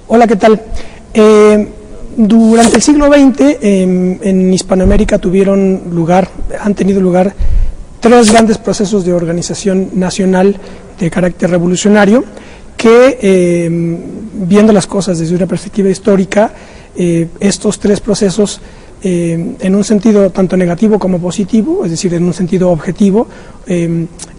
Hola, ¿qué tal? Durante el siglo XX en Hispanoamérica han tenido lugar tres grandes procesos de organización nacional de carácter revolucionario que, viendo las cosas desde una perspectiva histórica, estos tres procesos, en un sentido tanto negativo como positivo, es decir, en un sentido objetivo,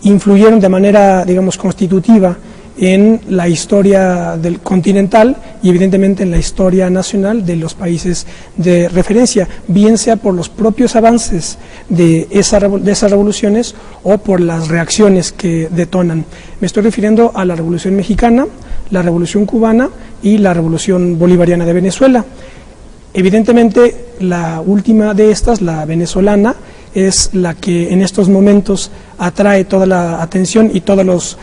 influyeron de manera, digamos, constitutiva en la historia del continental y evidentemente en la historia nacional de los países de referencia, bien sea por los propios avances de esas revoluciones o por las reacciones que detonan. Me estoy refiriendo a la Revolución Mexicana, la Revolución Cubana y la Revolución Bolivariana de Venezuela. Evidentemente, la última de estas, la venezolana, es la que en estos momentos atrae toda la atención y todos los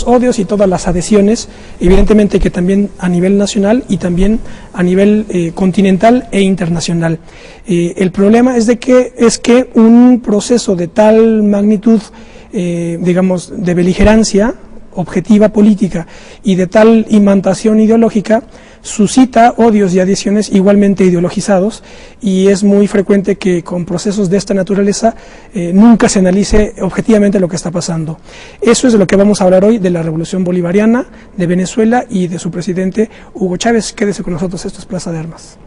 odios y todas las adhesiones, evidentemente que también a nivel nacional y también a nivel continental e internacional. El problema es que un proceso de tal magnitud, digamos, de beligerancia objetiva política y de tal imantación ideológica, suscita odios y adhesiones igualmente ideologizados, y es muy frecuente que con procesos de esta naturaleza nunca se analice objetivamente lo que está pasando. Eso es de lo que vamos a hablar hoy, de la Revolución Bolivariana de Venezuela y de su presidente Hugo Chávez. Quédese con nosotros, esto es Plaza de Armas.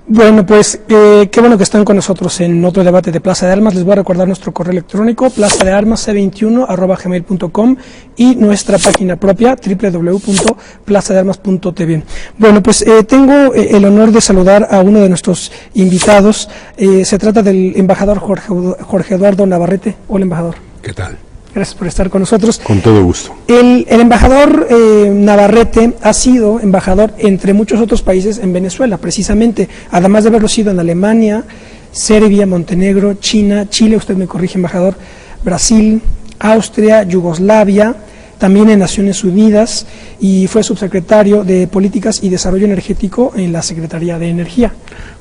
Bueno, pues qué bueno que están con nosotros en otro debate de Plaza de Armas. Les voy a recordar nuestro correo electrónico, plazadearmas c21@gmail.com, y nuestra página propia, www.plazadearmas.tv. Bueno, pues tengo el honor de saludar a uno de nuestros invitados. Se trata del embajador Jorge Eduardo Navarrete. Hola, embajador. ¿Qué tal? Gracias por estar con nosotros. Con todo gusto. El embajador Navarrete ha sido embajador entre muchos otros países en Venezuela, precisamente, además de haberlo sido en Alemania, Serbia, Montenegro, China, Chile, usted me corrige, embajador, Brasil, Austria, Yugoslavia, también en Naciones Unidas, y fue subsecretario de Políticas y Desarrollo Energético en la Secretaría de Energía.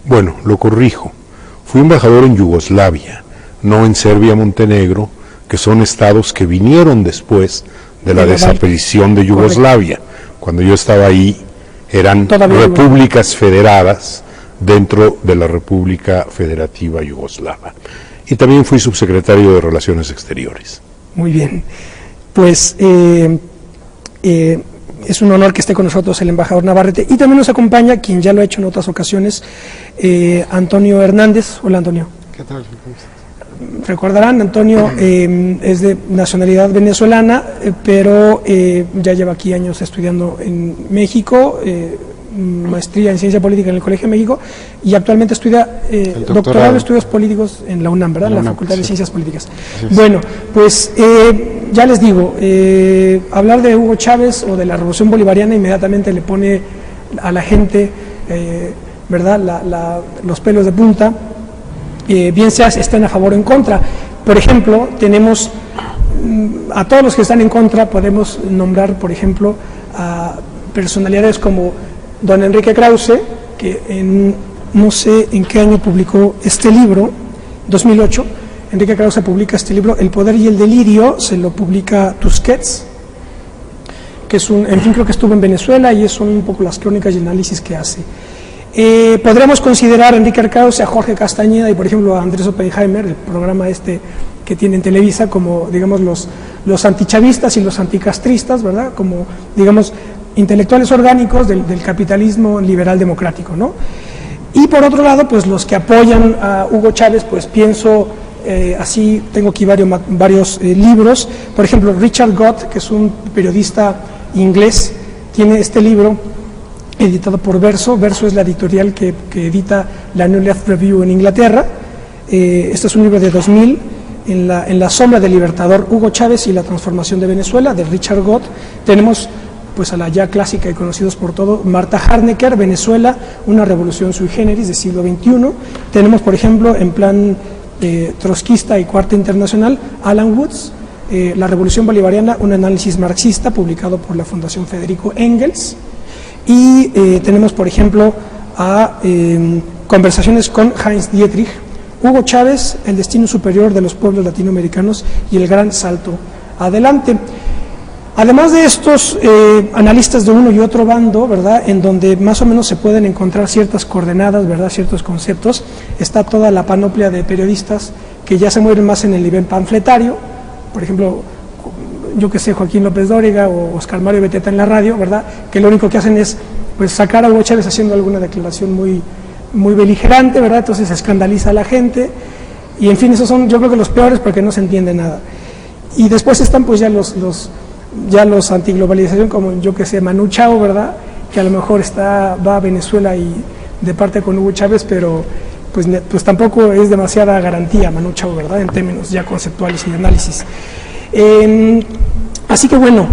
Bueno, lo corrijo. Fui embajador en Yugoslavia, no en Serbia, Montenegro, que son estados que vinieron después de la desaparición de Yugoslavia. Correcto. Cuando yo estaba ahí eran repúblicas federadas dentro de la República Federativa Yugoslava. Y también fui subsecretario de Relaciones Exteriores. Muy bien. Pues es un honor que esté con nosotros el embajador Navarrete, y también nos acompaña, quien ya lo ha hecho en otras ocasiones, Antonio Hernández. Hola, Antonio. ¿Qué tal? Recordarán, Antonio es de nacionalidad venezolana, pero ya lleva aquí años estudiando en México, maestría en Ciencia Política en el Colegio de México, y actualmente estudia doctorado en Estudios Políticos en la UNAM, ¿verdad? En la Facultad de Ciencias Políticas. Bueno, pues ya les digo, hablar de Hugo Chávez o de la Revolución Bolivariana inmediatamente le pone a la gente, ¿verdad?, los pelos de punta. Bien sea si están a favor o en contra. Por ejemplo, tenemos a todos los que están en contra, podemos nombrar, por ejemplo, a personalidades como don Enrique Krause, que no sé en qué año publicó este libro, 2008, Enrique Krause publica este libro, El poder y el delirio, se lo publica Tusquets, que es en fin, creo que estuvo en Venezuela, y son un poco las crónicas y análisis que hace. Podríamos considerar a Enrique Krause, a Jorge Castañeda y, por ejemplo, a Andrés Oppenheimer, el programa que tiene en Televisa, como, digamos, los antichavistas y los anticastristas, ¿verdad?, como, digamos, intelectuales orgánicos del capitalismo liberal democrático, ¿no? Y por otro lado, pues los que apoyan a Hugo Chávez, pues pienso, así tengo aquí varios libros. Por ejemplo, Richard Gott, que es un periodista inglés, tiene este libro editado por Verso. Verso es la editorial que edita la New Left Review en Inglaterra. Este es un libro de 2000, en la sombra del libertador Hugo Chávez y la transformación de Venezuela, de Richard Gott. Tenemos pues a la ya clásica y conocidos por todo, Marta Harnecker, Venezuela, una revolución sui generis del siglo XXI. Tenemos, por ejemplo, en plan trotskista y Cuarta Internacional, Alan Woods, La Revolución Bolivariana, un análisis marxista, publicado por la Fundación Federico Engels. Y tenemos, por ejemplo, a conversaciones con Heinz Dietrich, Hugo Chávez, El destino superior de los pueblos latinoamericanos y el gran salto adelante. Además de estos analistas de uno y otro bando, ¿verdad?, en donde más o menos se pueden encontrar ciertas coordenadas, ¿verdad?, ciertos conceptos, está toda la panoplia de periodistas que ya se mueven más en el nivel panfletario, por ejemplo, yo que sé, Joaquín López Dóriga o Oscar Mario Beteta en la radio, ¿verdad?, que lo único que hacen es pues sacar a Hugo Chávez haciendo alguna declaración muy beligerante, ¿verdad?, entonces escandaliza a la gente, y en fin, esos son yo creo que los peores porque no se entiende nada. Y después están pues ya los antiglobalización, como yo que sé, Manu Chao, ¿verdad?, que a lo mejor va a Venezuela y de parte con Hugo Chávez, pero pues tampoco es demasiada garantía Manu Chao, ¿verdad?, en términos ya conceptuales y de análisis. Así que bueno,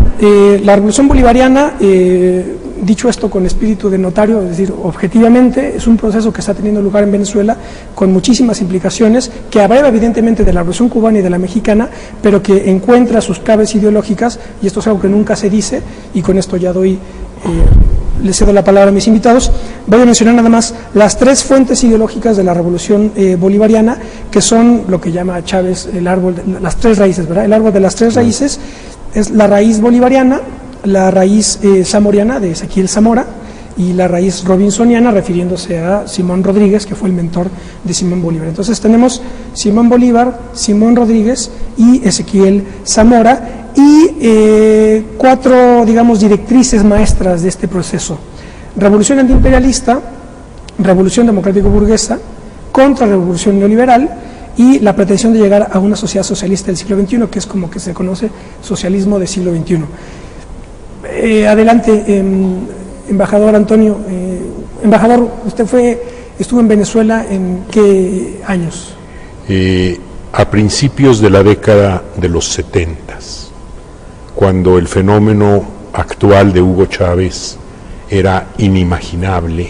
la Revolución Bolivariana, dicho esto con espíritu de notario, es decir, objetivamente, es un proceso que está teniendo lugar en Venezuela con muchísimas implicaciones, que abreva evidentemente de la Revolución Cubana y de la Mexicana, pero que encuentra sus claves ideológicas, y esto es algo que nunca se dice, y con esto ya le cedo la palabra a mis invitados. Voy a mencionar nada más las tres fuentes ideológicas de la Revolución Bolivariana, que son lo que llama Chávez el árbol, las tres raíces, ¿verdad? El árbol de las tres raíces es la raíz bolivariana, la raíz zamoriana de Ezequiel Zamora y la raíz robinsoniana, refiriéndose a Simón Rodríguez, que fue el mentor de Simón Bolívar. Entonces tenemos Simón Bolívar, Simón Rodríguez y Ezequiel Zamora, y cuatro, digamos, directrices maestras de este proceso: revolución antiimperialista, revolución democrático-burguesa, contrarrevolución neoliberal y la pretensión de llegar a una sociedad socialista del siglo XXI, que es como que se conoce socialismo del siglo XXI. Adelante, embajador Antonio. Embajador, usted estuvo en Venezuela ¿en qué años? A principios de la década de los 70s, cuando el fenómeno actual de Hugo Chávez era inimaginable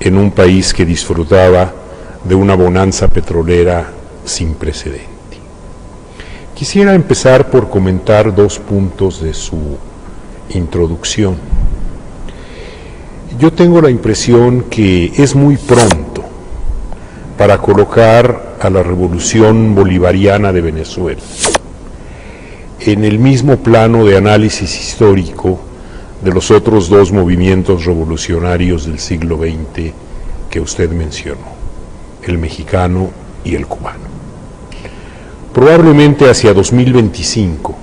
en un país que disfrutaba de una bonanza petrolera sin precedente. Quisiera empezar por comentar dos puntos de su introducción. Yo tengo la impresión que es muy pronto para colocar a la Revolución Bolivariana de Venezuela en el mismo plano de análisis histórico de los otros dos movimientos revolucionarios del siglo XX que usted mencionó, el mexicano y el cubano. Probablemente hacia 2025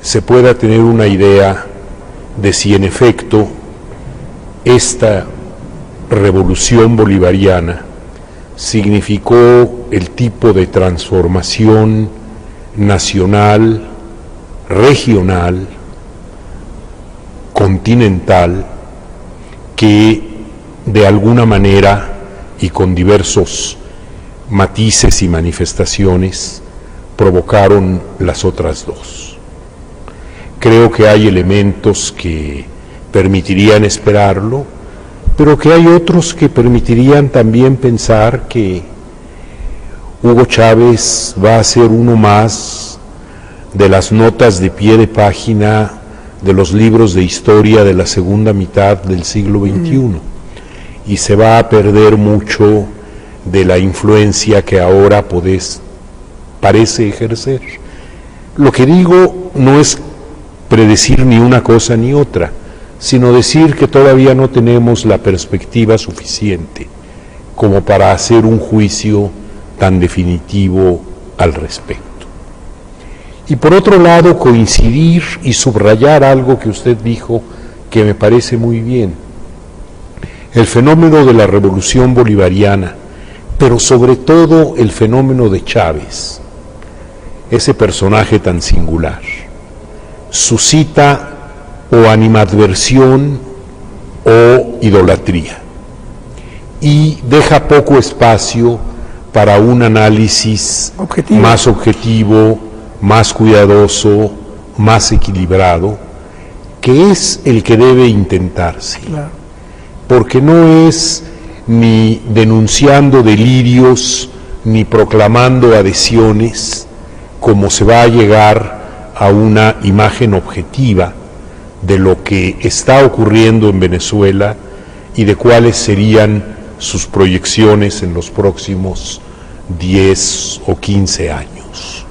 se pueda tener una idea de si en efecto esta revolución bolivariana significó el tipo de transformación nacional, regional, continental, que de alguna manera y con diversos matices y manifestaciones provocaron las otras dos. Creo que hay elementos que permitirían esperarlo, pero que hay otros que permitirían también pensar que Hugo Chávez va a ser uno más de las notas de pie de página de los libros de historia de la segunda mitad del siglo XXI, y se va a perder mucho de la influencia que ahora parece ejercer. Lo que digo no es predecir ni una cosa ni otra, sino decir que todavía no tenemos la perspectiva suficiente como para hacer un juicio tan definitivo al respecto. Y por otro lado, coincidir y subrayar algo que usted dijo que me parece muy bien: el fenómeno de la revolución bolivariana, pero sobre todo el fenómeno de Chávez, ese personaje tan singular, suscita o animadversión o idolatría, y deja poco espacio para un análisis más objetivo, más cuidadoso, más equilibrado, que es el que debe intentarse, Claro. porque no es ni denunciando delirios ni proclamando adhesiones como se va a llegar a una imagen objetiva de lo que está ocurriendo en Venezuela y de cuáles serían sus proyecciones en los próximos 10 o 15 años.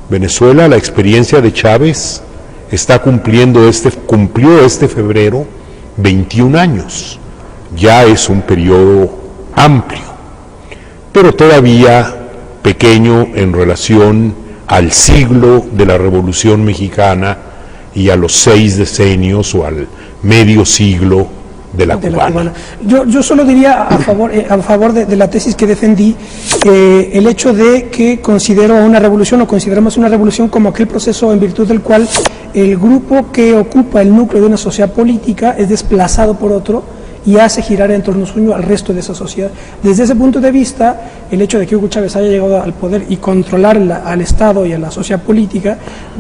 Venezuela, la experiencia de Chávez, cumplió este febrero 21 años. Ya es un periodo amplio, pero todavía pequeño en relación al siglo de la Revolución Mexicana y a los 6 decenios o al medio siglo de la cubana. Yo solo diría a favor de la tesis que defendí, el hecho de que considero una revolución o consideramos una revolución como aquel proceso en virtud del cual el grupo que ocupa el núcleo de una sociedad política es desplazado por otro y hace girar en torno suyo al resto de esa sociedad. Desde ese punto de vista, el hecho de que Hugo Chávez haya llegado al poder y controlar al Estado y a la sociedad política,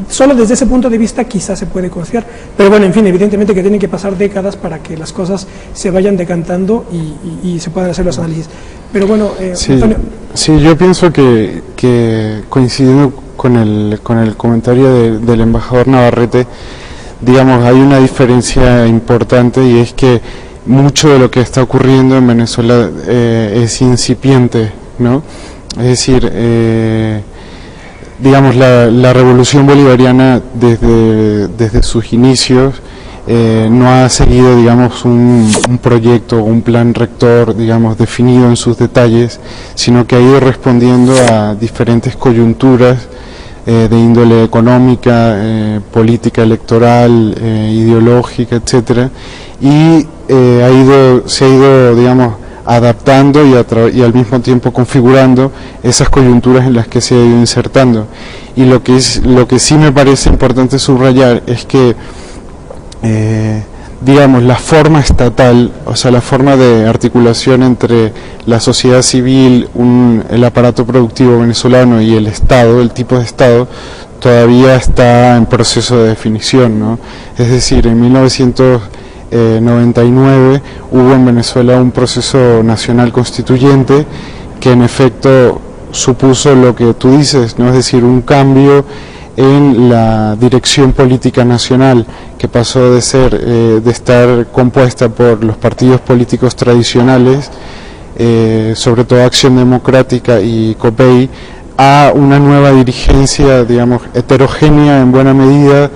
solo desde ese punto de vista quizás se puede confiar. Pero bueno, en fin, evidentemente que tienen que pasar décadas para que las cosas se vayan decantando y se puedan hacer los análisis. Pero bueno, sí, Antonio. Sí, yo pienso que coincidiendo con el comentario del embajador Navarrete, digamos, hay una diferencia importante, y es que mucho de lo que está ocurriendo en Venezuela es incipiente, ¿no? Es decir, digamos, la revolución bolivariana desde sus inicios no ha seguido, digamos, un proyecto, un plan rector, digamos, definido en sus detalles, sino que ha ido respondiendo a diferentes coyunturas de índole económica, política electoral, ideológica, etcétera, y se ha ido, digamos, adaptando y al mismo tiempo configurando esas coyunturas en las que se ha ido insertando. Y lo que sí me parece importante subrayar es que digamos, la forma estatal, o sea, la forma de articulación entre la sociedad civil, el aparato productivo venezolano y el Estado, el tipo de Estado, todavía está en proceso de definición, ¿no? Es decir, en 1999 hubo en Venezuela un proceso nacional constituyente que en efecto supuso lo que tú dices, ¿no? Es decir, un cambio en la dirección política nacional, que pasó de estar compuesta por los partidos políticos tradicionales, sobre todo Acción Democrática y COPEI, a una nueva dirigencia, digamos, heterogénea en buena medida,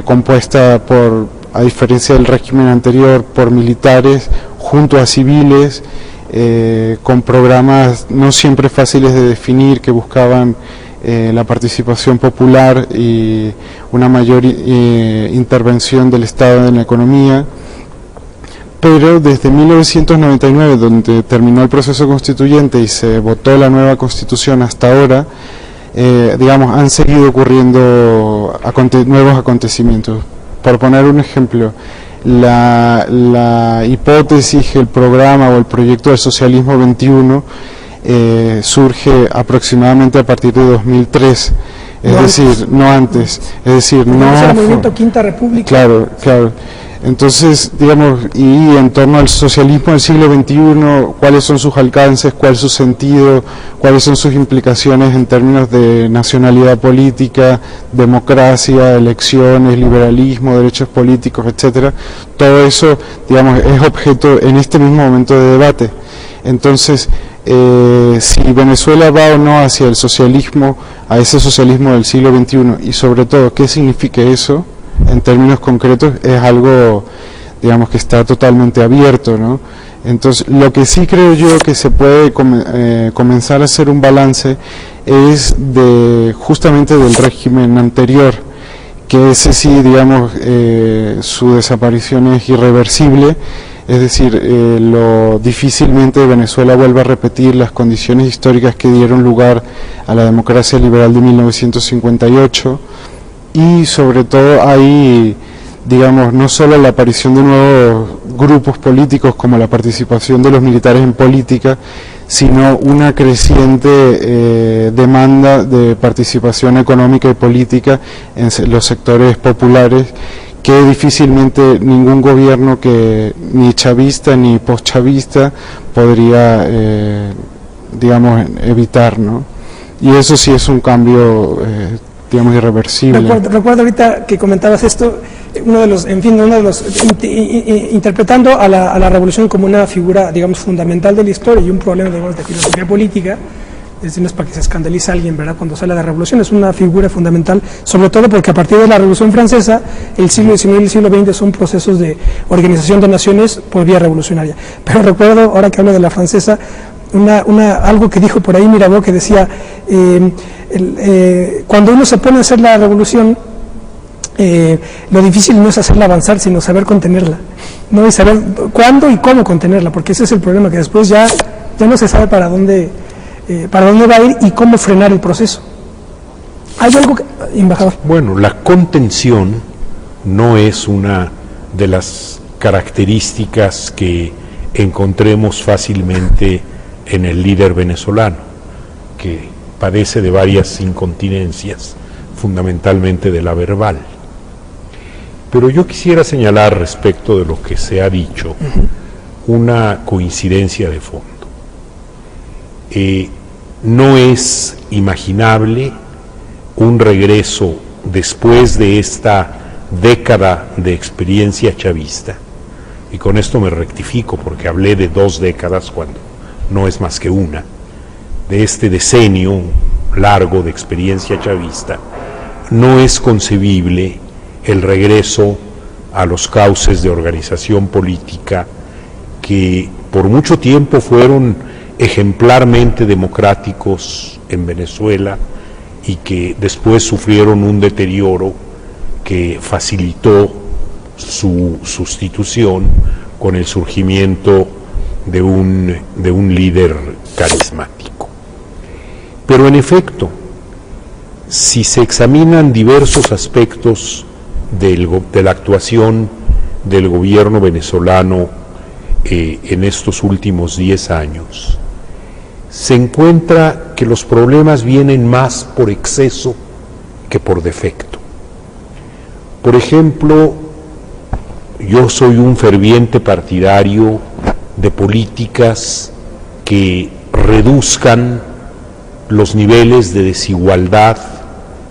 compuesta a diferencia del régimen anterior, por militares junto a civiles, con programas no siempre fáciles de definir, que buscaban la participación popular y una mayor intervención del Estado en la economía. Pero desde 1999, donde terminó el proceso constituyente y se votó la nueva Constitución, hasta ahora, digamos, han seguido ocurriendo nuevos acontecimientos. Por poner un ejemplo, la hipótesis, el programa o el proyecto del socialismo 21 surge aproximadamente a partir de 2003, no antes, es decir, no el movimiento Quinta República. Claro. Entonces, digamos, y en torno al socialismo del siglo XXI, ¿cuáles son sus alcances, cuál es su sentido, cuáles son sus implicaciones en términos de nacionalidad política, democracia, elecciones, liberalismo, derechos políticos, etcétera? Todo eso, digamos, es objeto en este mismo momento de debate. Entonces, si Venezuela va o no hacia el socialismo, a ese socialismo del siglo XXI, y sobre todo, ¿qué significa eso en términos concretos? Es algo, digamos, que está totalmente abierto, ¿no? Entonces, lo que sí creo yo que se puede comenzar a hacer un balance es justamente del régimen anterior, que ese sí, digamos, su desaparición es irreversible. Es decir, difícilmente Venezuela vuelva a repetir las condiciones históricas que dieron lugar a la democracia liberal de 1958, y sobre todo hay, digamos, no solo la aparición de nuevos grupos políticos como la participación de los militares en política, sino una creciente demanda de participación económica y política en los sectores populares, que difícilmente ningún gobierno que ni chavista ni postchavista podría, digamos, evitar, ¿no? Y eso sí es un cambio, digamos, irreversible. Recuerdo ahorita que comentabas esto, interpretando a la revolución como una figura, digamos, fundamental de la historia y un problema, digamos, de filosofía política. No es para que se escandalice a alguien, ¿verdad?, cuando sale la revolución, es una figura fundamental, sobre todo porque a partir de la Revolución Francesa, el siglo XIX y el siglo XX son procesos de organización de naciones por vía revolucionaria. Pero recuerdo, ahora que hablo de la francesa, algo que dijo por ahí Mirabeau, que decía, cuando uno se pone a hacer la revolución, lo difícil no es hacerla avanzar, sino saber contenerla, ¿no? Y saber cuándo y cómo contenerla, porque ese es el problema, que después ya no se sabe para dónde va a ir y cómo frenar el proceso. ¿Hay algo que, embajador? Bueno, la contención no es una de las características que encontremos fácilmente en el líder venezolano, que padece de varias incontinencias, fundamentalmente de la verbal. Pero yo quisiera señalar, respecto de lo que se ha dicho, una coincidencia de fondo. No es imaginable un regreso después de esta década de experiencia chavista, y con esto me rectifico porque hablé de 2 décadas cuando no es más que una, de este decenio largo de experiencia chavista. No es concebible el regreso a los cauces de organización política que por mucho tiempo fueron ejemplarmente democráticos en Venezuela y que después sufrieron un deterioro que facilitó su sustitución con el surgimiento de un líder carismático. Pero en efecto, si se examinan diversos aspectos de la actuación del gobierno venezolano en estos últimos 10 años, se encuentra que los problemas vienen más por exceso que por defecto. Por ejemplo, yo soy un ferviente partidario de políticas que reduzcan los niveles de desigualdad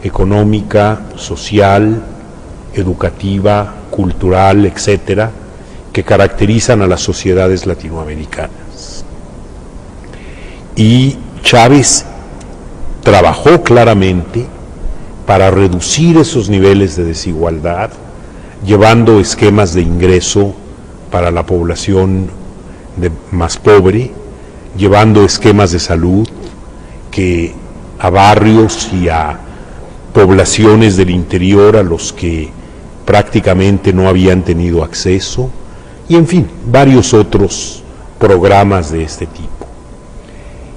económica, social, educativa, cultural, etcétera, que caracterizan a las sociedades latinoamericanas. Y Chávez trabajó claramente para reducir esos niveles de desigualdad, llevando esquemas de ingreso para la población más pobre, llevando esquemas de salud que a barrios y a poblaciones del interior a los que prácticamente no habían tenido acceso, y en fin, varios otros programas de este tipo.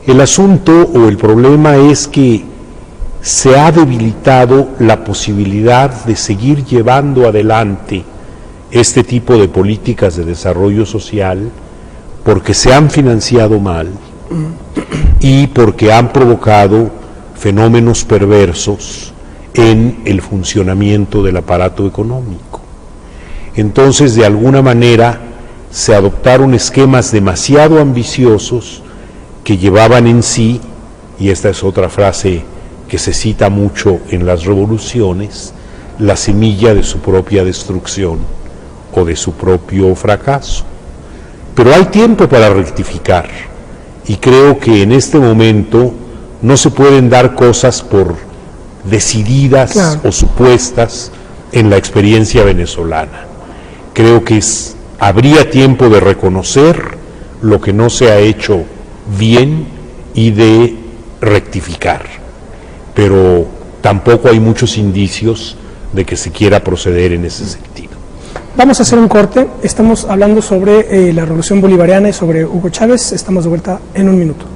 El asunto o el problema es que se ha debilitado la posibilidad de seguir llevando adelante este tipo de políticas de desarrollo social porque se han financiado mal y porque han provocado fenómenos perversos en el funcionamiento del aparato económico. Entonces, de alguna manera, se adoptaron esquemas demasiado ambiciosos que llevaban en sí, y esta es otra frase que se cita mucho en las revoluciones, la semilla de su propia destrucción o de su propio fracaso. Pero hay tiempo para rectificar, y creo que en este momento no se pueden dar cosas por decididas o supuestas en la experiencia venezolana. Creo que habría tiempo de reconocer lo que no se ha hecho bien y de rectificar, pero tampoco hay muchos indicios de que se quiera proceder en ese sentido. Vamos a hacer un corte, estamos hablando sobre la revolución bolivariana y sobre Hugo Chávez, estamos de vuelta en un minuto.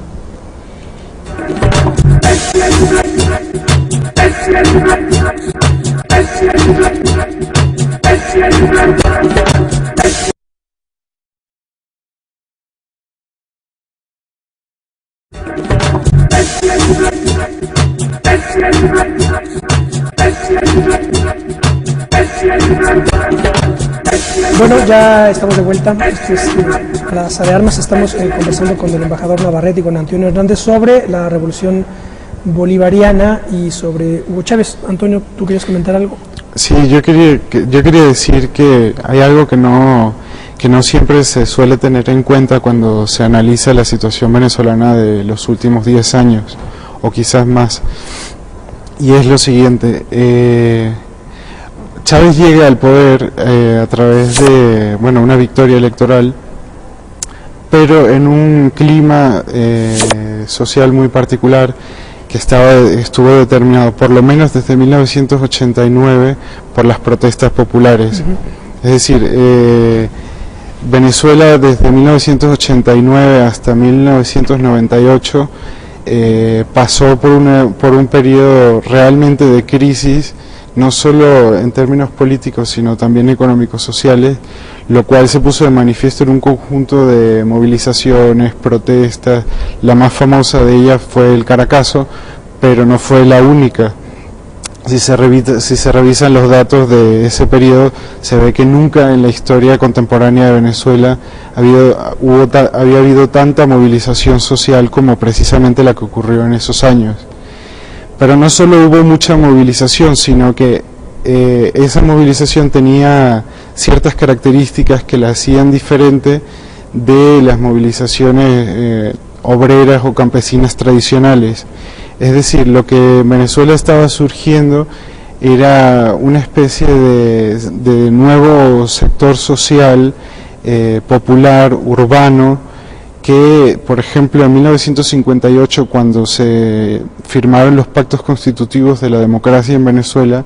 Bueno, ya estamos de vuelta. Esto es Plaza de Armas. Estamos conversando con el embajador Navarrete y con Antonio Hernández sobre la revolución bolivariana y sobre Hugo Chávez. Antonio, ¿tú querías comentar algo? Sí, yo quería decir que hay algo que no siempre se suele tener en cuenta cuando se analiza la situación venezolana de los últimos 10 años, o quizás más, y es lo siguiente. Chávez llega al poder a través de una victoria electoral, pero en un clima social muy particular que estuvo determinado por lo menos desde 1989 por las protestas populares. Es decir, Venezuela desde 1989 hasta 1998 pasó por un periodo realmente de crisis, no solo en términos políticos, sino también económicos, sociales, lo cual se puso de manifiesto en un conjunto de movilizaciones, protestas. La más famosa de ellas fue el Caracazo, pero no fue la única. Si se revisan los datos de ese periodo, se ve que nunca en la historia contemporánea de Venezuela había habido tanta movilización social como precisamente la que ocurrió en esos años. Pero no solo hubo mucha movilización, sino que esa movilización tenía ciertas características que la hacían diferente de las movilizaciones obreras o campesinas tradicionales. Es decir, lo que en Venezuela estaba surgiendo era una especie de nuevo sector social, popular, urbano, que, por ejemplo, en 1958, cuando se firmaron los pactos constitutivos de la democracia en Venezuela,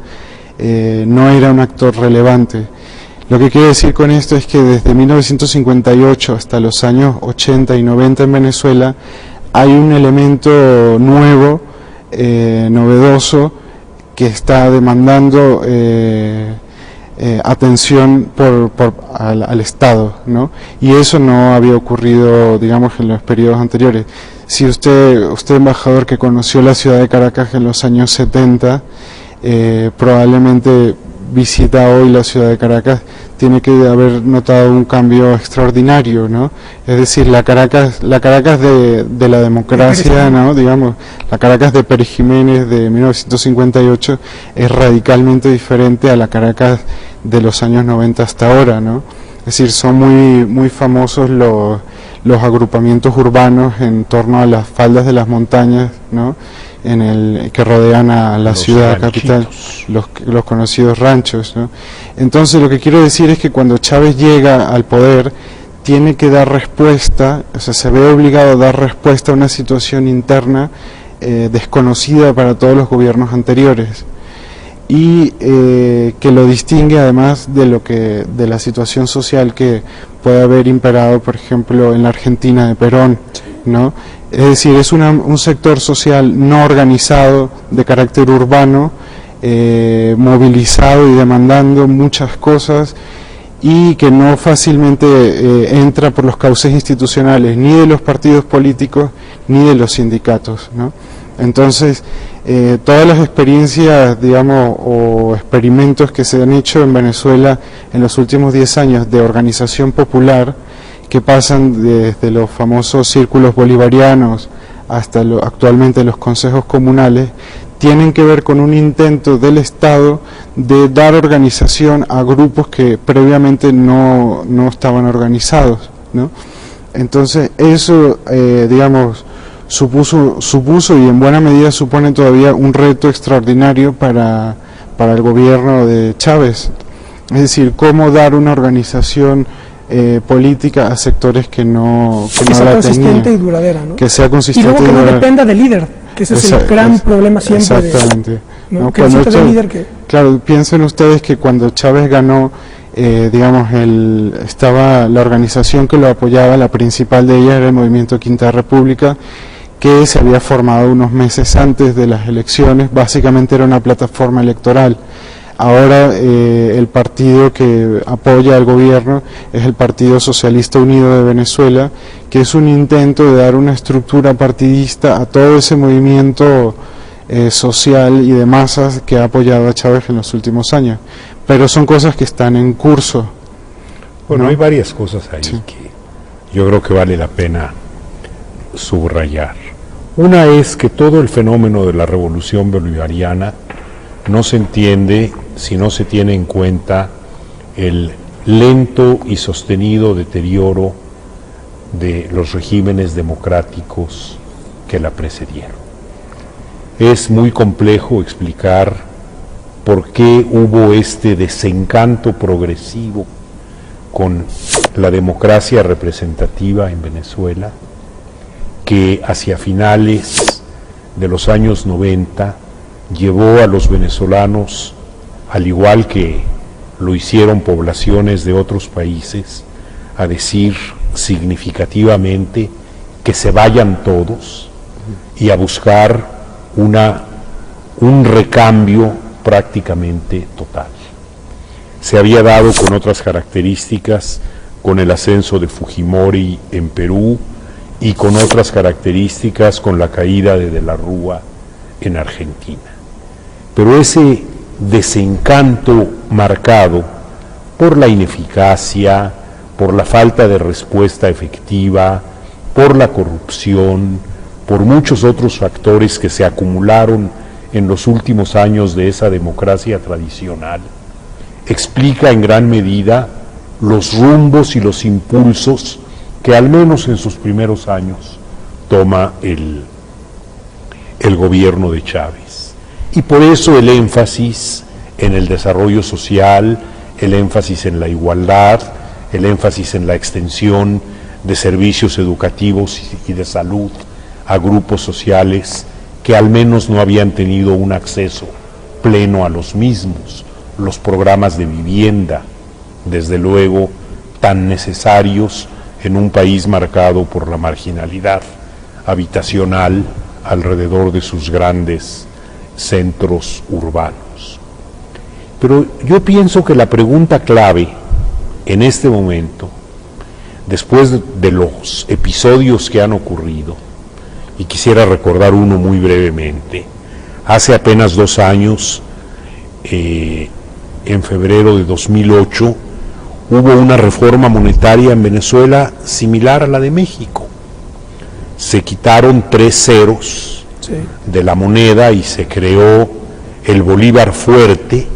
no era un actor relevante. Lo que quiero decir con esto es que desde 1958 hasta los años 80 y 90 en Venezuela hay un elemento nuevo, novedoso, que está demandando atención al Estado, ¿no? Y eso no había ocurrido, digamos, en los periodos anteriores. Si usted embajador que conoció la ciudad de Caracas en los años 70, probablemente visita hoy la ciudad de Caracas, tiene que haber notado un cambio extraordinario, ¿no? Es decir, la Caracas de la democracia, ¿no? Digamos, la Caracas de Pérez Jiménez de 1958 es radicalmente diferente a la Caracas de los años 90 hasta ahora, ¿no? Es decir, son muy famosos los agrupamientos urbanos en torno a las faldas de las montañas, ¿no? Que rodean a la ciudad capital, los conocidos ranchos, ¿no? Entonces, lo que quiero decir es que cuando Chávez llega al poder, tiene que dar respuesta, o sea, se ve obligado a dar respuesta a una situación interna desconocida para todos los gobiernos anteriores, y que lo distingue además de la situación social que puede haber imperado, por ejemplo, en la Argentina de Perón, ¿no? Es decir, es un sector social no organizado, de carácter urbano, movilizado y demandando muchas cosas, y que no fácilmente entra por los cauces institucionales ni de los partidos políticos ni de los sindicatos, ¿no? Entonces, todas las experiencias, digamos, o experimentos que se han hecho en Venezuela en los últimos 10 años de organización popular, que pasan desde los famosos círculos bolivarianos hasta actualmente los consejos comunales, tienen que ver con un intento del Estado de dar organización a grupos que previamente no estaban organizados, ¿no? Entonces eso, digamos, supuso y en buena medida supone todavía un reto extraordinario para el gobierno de Chávez. Es decir, cómo dar una organización política a sectores que no la consistente tenían, y duradera, ¿no? Que sea consistente y luego que no dependa del líder, que ese es el gran problema siempre. Exactamente. ¿No? Que necesita del líder que... Claro, piensen ustedes que cuando Chávez ganó, digamos, estaba la organización que lo apoyaba, la principal de ellas era el Movimiento Quinta República, que se había formado unos meses antes de las elecciones. Básicamente era una plataforma electoral. Ahora el partido que apoya al gobierno es el Partido Socialista Unido de Venezuela, que es un intento de dar una estructura partidista a todo ese movimiento social y de masas que ha apoyado a Chávez en los últimos años. Pero son cosas que están en curso. Bueno, ¿no? hay varias cosas ahí Sí. que yo creo que vale la pena subrayar. Una es que todo el fenómeno de la revolución bolivariana no se entiende si no se tiene en cuenta el lento y sostenido deterioro de los regímenes democráticos que la precedieron. Es muy complejo explicar por qué hubo este desencanto progresivo con la democracia representativa en Venezuela, que hacia finales de los años 90 llevó a los venezolanos, al igual que lo hicieron poblaciones de otros países, a decir significativamente que se vayan todos y a buscar un recambio prácticamente total. Se había dado con otras características, con el ascenso de Fujimori en Perú y con otras características con la caída de la Rúa en Argentina. Pero ese desencanto marcado por la ineficacia, por la falta de respuesta efectiva, por la corrupción, por muchos otros factores que se acumularon en los últimos años de esa democracia tradicional, explica en gran medida los rumbos y los impulsos que al menos en sus primeros años toma el gobierno de Chávez. Y por eso el énfasis en el desarrollo social, el énfasis en la igualdad, el énfasis en la extensión de servicios educativos y de salud a grupos sociales que al menos no habían tenido un acceso pleno a los mismos, los programas de vivienda, desde luego tan necesarios en un país marcado por la marginalidad habitacional alrededor de sus grandes centros urbanos. Pero yo pienso que la pregunta clave en este momento, después de los episodios que han ocurrido, y quisiera recordar uno muy brevemente, hace apenas 2 años, en febrero de 2008, hubo una reforma monetaria en Venezuela similar a la de México. Se quitaron 3 ceros de la moneda y se creó el bolívar fuerte,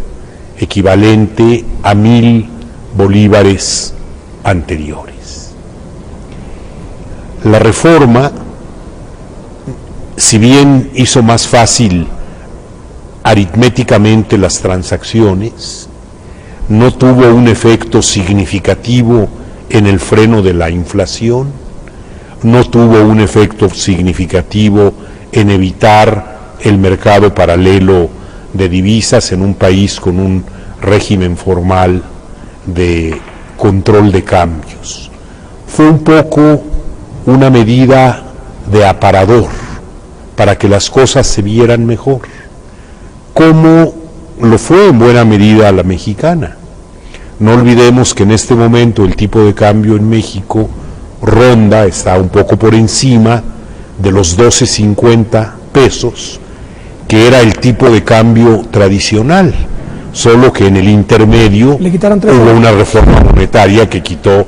equivalente a 1000 bolívares anteriores. La reforma, si bien hizo más fácil aritméticamente las transacciones, no tuvo un efecto significativo en el freno de la inflación, no tuvo un efecto significativo en evitar el mercado paralelo de divisas en un país con un régimen formal de control de cambios. Fue un poco una medida de aparador para que las cosas se vieran mejor, como lo fue en buena medida la mexicana. No olvidemos que en este momento el tipo de cambio en México está un poco por encima de los 12.50 pesos, que era el tipo de cambio tradicional, solo que en el intermedio hubo una reforma monetaria que quitó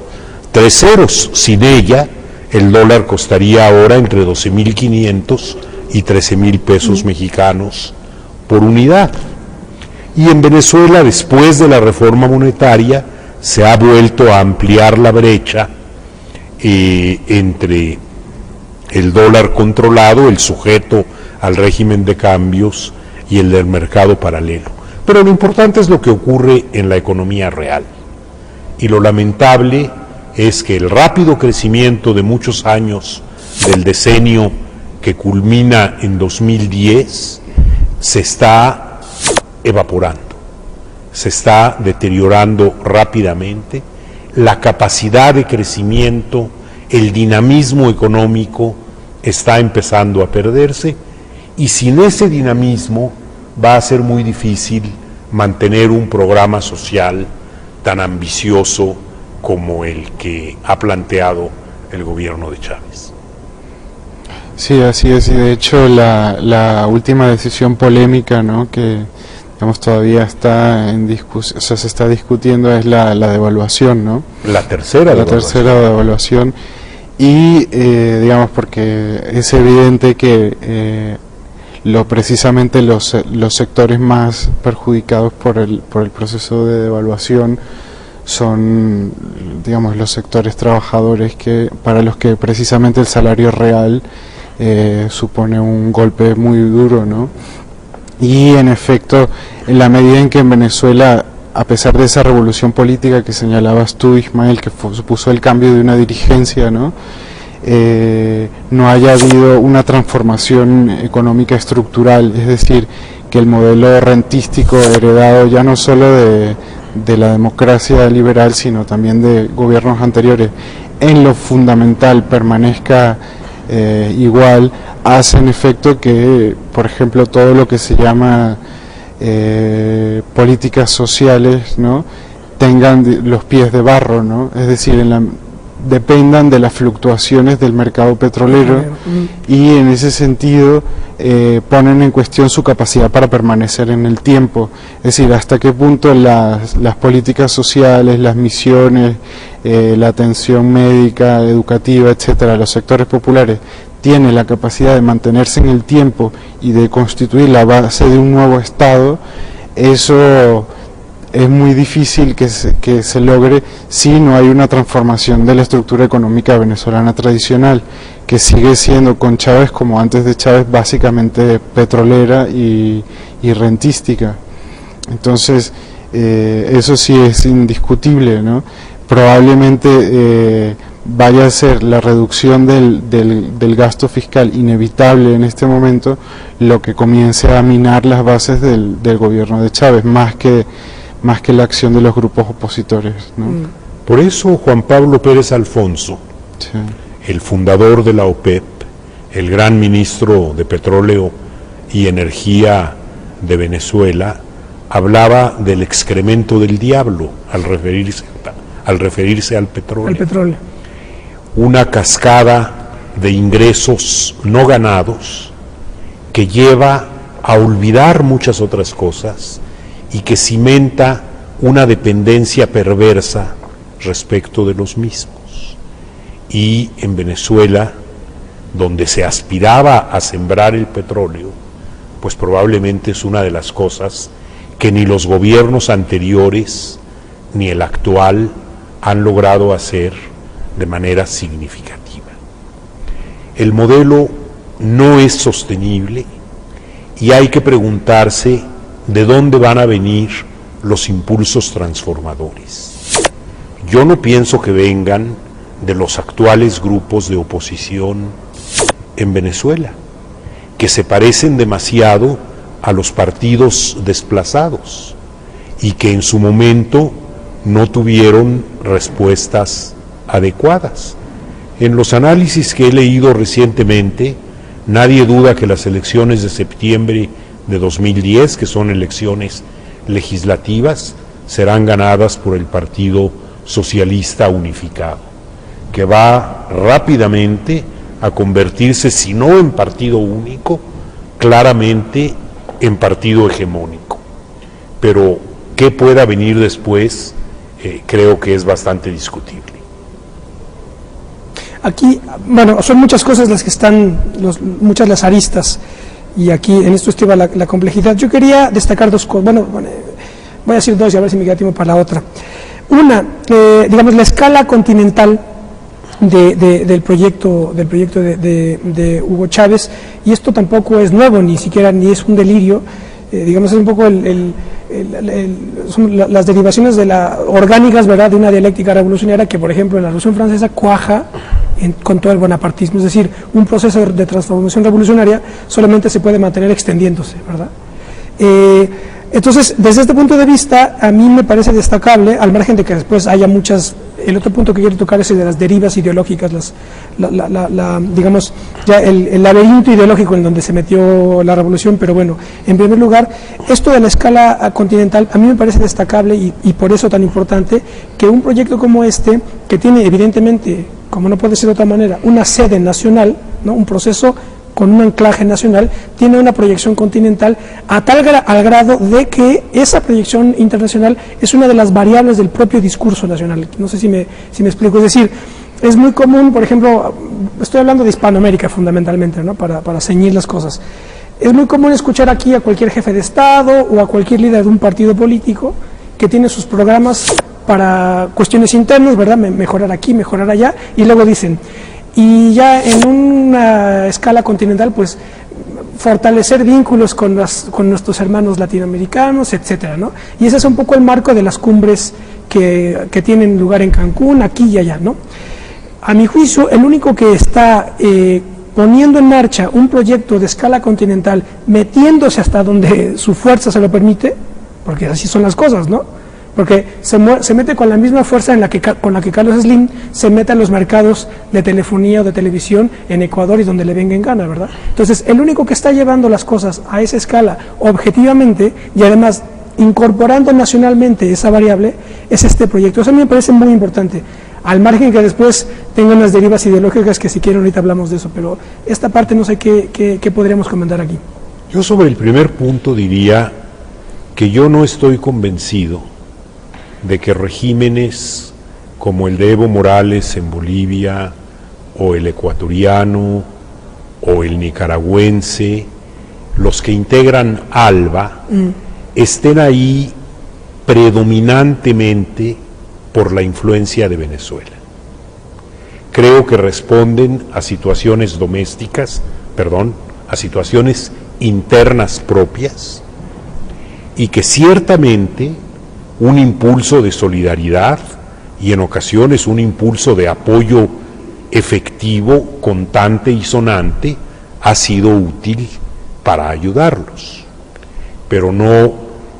3 ceros. Sin ella, el dólar costaría ahora entre 12.500 y 13.000 pesos mexicanos por unidad. Y en Venezuela, después de la reforma monetaria, se ha vuelto a ampliar la brecha entre el dólar controlado, el sujeto al régimen de cambios, y el del mercado paralelo. Pero lo importante es lo que ocurre en la economía real. Y lo lamentable es que el rápido crecimiento de muchos años del decenio que culmina en 2010 se está evaporando, se está deteriorando rápidamente. La capacidad de crecimiento, el dinamismo económico está empezando a perderse, y sin ese dinamismo va a ser muy difícil mantener un programa social tan ambicioso como el que ha planteado el gobierno de Chávez. Sí, así es, y de hecho la última decisión polémica, ¿no?, que digamos, todavía está en discusión, o sea, se está discutiendo, es la devaluación, ¿no? La tercera devaluación. Y, digamos, porque es evidente que precisamente los sectores más perjudicados por el proceso de devaluación son, digamos, los sectores trabajadores para los que precisamente el salario real supone un golpe muy duro, ¿no? Y en efecto, en la medida en que en Venezuela, a pesar de esa revolución política que señalabas tú, Ismael, que supuso el cambio de una dirigencia, ¿no? No haya habido una transformación económica estructural, es decir, que el modelo rentístico heredado ya no solo de la democracia liberal, sino también de gobiernos anteriores, en lo fundamental permanezca igual, hace en efecto que, por ejemplo, todo lo que se llama políticas sociales, ¿no?, tengan los pies de barro, ¿no? Es decir, dependan de las fluctuaciones del mercado petrolero, y en ese sentido ponen en cuestión su capacidad para permanecer en el tiempo. Es decir, hasta qué punto las políticas sociales, las misiones, la atención médica, educativa, etcétera, los sectores populares tienen la capacidad de mantenerse en el tiempo y de constituir la base de un nuevo Estado. Eso es muy difícil que se logre si no hay una transformación de la estructura económica venezolana tradicional, que sigue siendo, con Chávez como antes de Chávez, básicamente petrolera y rentística. Entonces, eso sí es indiscutible, ¿no? Probablemente vaya a ser la reducción del gasto fiscal inevitable en este momento lo que comience a minar las bases del gobierno de Chávez, más que la acción de los grupos opositores, ¿no? Por eso Juan Pablo Pérez Alfonso, sí, el fundador de la OPEP, el gran ministro de Petróleo y Energía de Venezuela, hablaba del excremento del diablo al referirse al petróleo. El petróleo. Una cascada de ingresos no ganados que lleva a olvidar muchas otras cosas y que cimenta una dependencia perversa respecto de los mismos. Y en Venezuela, donde se aspiraba a sembrar el petróleo, pues probablemente es una de las cosas que ni los gobiernos anteriores ni el actual han logrado hacer de manera significativa. El modelo no es sostenible y hay que preguntarse de dónde van a venir los impulsos transformadores. Yo no pienso que vengan de los actuales grupos de oposición en Venezuela, que se parecen demasiado a los partidos desplazados y que en su momento no tuvieron respuestas adecuadas. En los análisis que he leído recientemente, nadie duda que las elecciones de septiembre de 2010, que son elecciones legislativas, serán ganadas por el Partido Socialista Unificado, que va rápidamente a convertirse, si no en partido único, claramente en partido hegemónico. Pero qué pueda venir después, creo que es bastante discutible. Aquí, bueno, son muchas cosas las que están, muchas las aristas, y aquí en esto estriba la complejidad. Yo quería destacar dos cosas, bueno, voy a decir dos y a ver si me queda tiempo para la otra. Una, digamos, la escala continental del proyecto de Hugo Chávez, y esto tampoco es nuevo, ni siquiera ni es un delirio, digamos, es un poco son las derivaciones orgánicas, ¿verdad?, de una dialéctica revolucionaria que, por ejemplo, en la Revolución Francesa cuaja con todo el bonapartismo. Es decir, un proceso de transformación revolucionaria solamente se puede mantener extendiéndose, ¿verdad? Entonces, desde este punto de vista, a mí me parece destacable, al margen de que después haya muchas. El otro punto que quiero tocar es el de las derivas ideológicas, digamos, ya el laberinto ideológico en donde se metió la revolución. Pero bueno, en primer lugar, esto de la escala continental a mí me parece destacable, y por eso tan importante que un proyecto como este, que tiene evidentemente, como no puede ser de otra manera, una sede nacional, ¿no?, un proceso con un anclaje nacional, tiene una proyección continental al grado de que esa proyección internacional es una de las variables del propio discurso nacional. No sé si me explico. Es decir, es muy común, por ejemplo, estoy hablando de Hispanoamérica fundamentalmente, ¿no? para ceñir las cosas. Es muy común escuchar aquí a cualquier jefe de Estado o a cualquier líder de un partido político que tiene sus programas para cuestiones internas, ¿verdad? Mejorar aquí, mejorar allá, y luego dicen, y ya en una escala continental, pues fortalecer vínculos con nuestros hermanos latinoamericanos, etcétera, ¿no? Y ese es un poco el marco de las cumbres que tienen lugar en Cancún, aquí y allá, ¿no? A mi juicio, el único que está poniendo en marcha un proyecto de escala continental, metiéndose hasta donde su fuerza se lo permite, porque así son las cosas, ¿no? Porque se mete con la misma fuerza con la que Carlos Slim se mete a los mercados de telefonía o de televisión en Ecuador y donde le venga en gana, ¿verdad? Entonces, el único que está llevando las cosas a esa escala objetivamente y además incorporando nacionalmente esa variable es este proyecto. Eso a mí me parece muy importante, al margen que después tenga unas derivas ideológicas que si quieren ahorita hablamos de eso, pero esta parte no sé qué podríamos comentar aquí. Yo sobre el primer punto diría que yo no estoy convencido de que regímenes como el de Evo Morales en Bolivia, o el ecuatoriano, o el nicaragüense, los que integran ALBA, estén ahí predominantemente por la influencia de Venezuela. Creo que responden a situaciones domésticas, a situaciones internas propias, y que ciertamente un impulso de solidaridad y en ocasiones un impulso de apoyo efectivo, contante y sonante ha sido útil para ayudarlos. Pero no